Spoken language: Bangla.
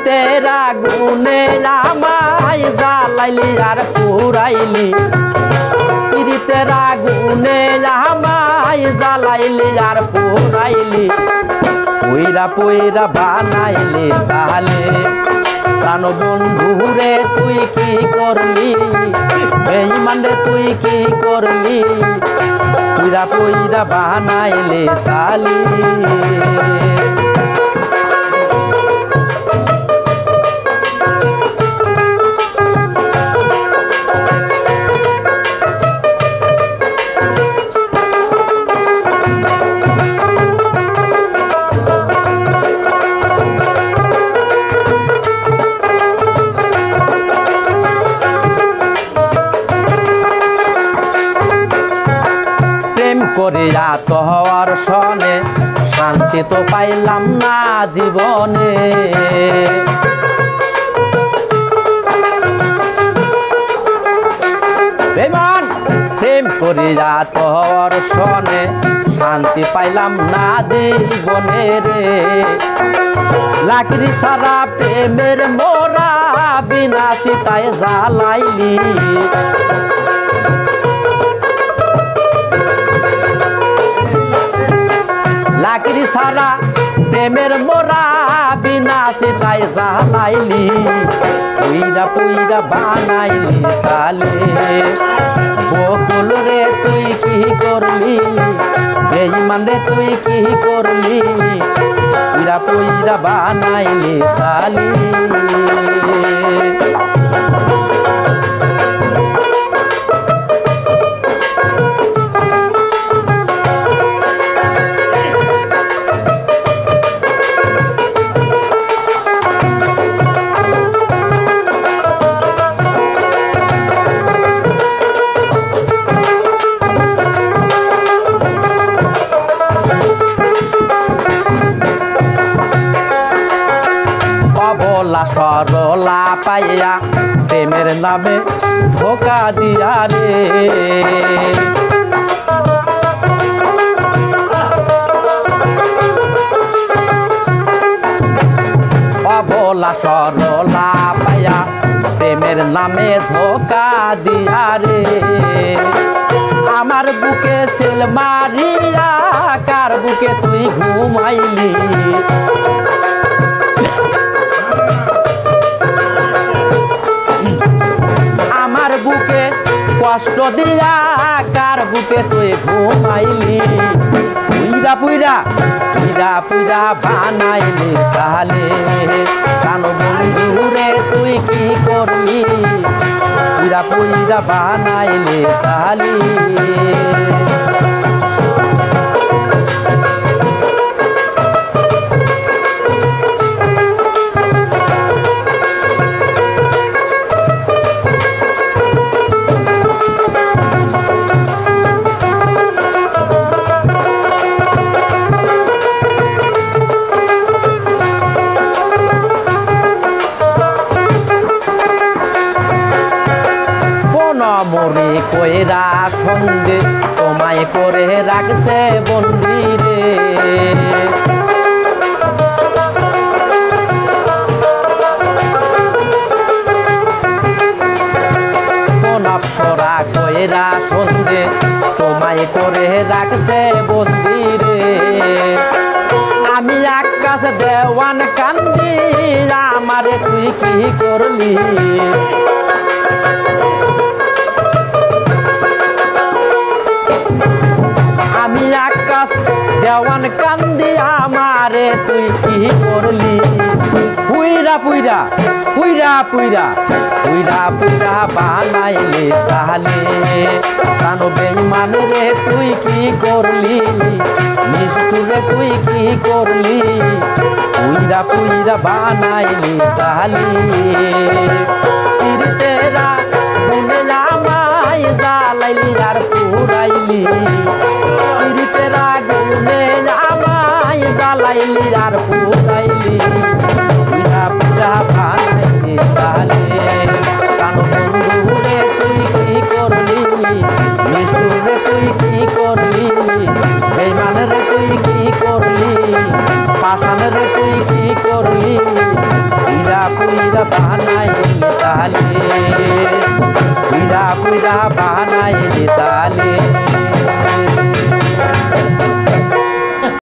পিরিতের আগুনে আমায় জ্বালাইলি আর পুরাইলি পিরিতের আগুনে আমায় জ্বালাইলি আর পুরাইলি পইরা পইরা বানাইলি সালে প্রাণ বন্ধুরে তুই কি করলি বেঈমান রে তুই কি করলি পইরা পইরা বানাইলি সালি করিয়া তোর সনে শান্তি তো পাইলাম না জীবনে বেঈমান প্রেম করিয়া তোর সনে শান্তি পাইলাম না জীবনে রে লাকড়ি সারা প্রেমের মোরা বিনা চিতায় জ্বালাইলি লাকড়ি সারা প্রেমের মোরা বিনা চিতায় জ্বালাইলি পুইরা পুইরা বানাইলি সালে বকুল রে তুই কি করলি বেঈমান রে তুই কি করলি পুইরা পুইরা বানাইলি সালি সরলা পাইয়া প্রেমের নামে ধোকা দিয়া রে অবলা সরলা পাইয়া প্রেমের নামে ধোকা দিয়া রে আমার বুকে সেল মারিয়া কার বুকে তুই ঘুমাইলি বুকে কষ্ট দিয়া কার বুকে তুই ঘুমাইলি পুইরা পুইরা পুইরা পুইরা বানাইলি সালে প্রাণ বন্ধুরে তুই কি করলি পুইরা পুইরা বানাইলি সালি মরি কইরা সঙ্গে তোমায় করে রাখছে বন্দি রে কোন অপসরা কইরা সঙ্গে তোমায় করে রাখছে বন্দি রে আমি আকাশ দেওয়ান কান্দি আমারে তুই কি করলি আমি আকাশ দেওয়ান কান্দি আমারে তুই কি করলি পুইরা পুইরা পুইরা পুইরা পুইরা পুইরা বানাইলি সালে প্রাণ বেঈমান রে তুই কি করলি নিষ্ঠুরে তুই কি করলি পুইরা পুইরা বানাইলি সালি পিরিতেরা গুনে আমায় জ্বালাইলি আর পুরাইলি পিরিতেরা গুনে আমায় জ্বালাইলি আর পুরাইলি পুইরা পুইরা বানাইলি সালে প্রাণ বন্ধুরে তুই কি করলি নিষ্ঠুরে তুই কি করলি বেঈমান রে তুই কি করলি পাষাণ রে তুই কি করলি পুইরা বানাইলি সালে পুইরা পুইরা বানাইলি সালে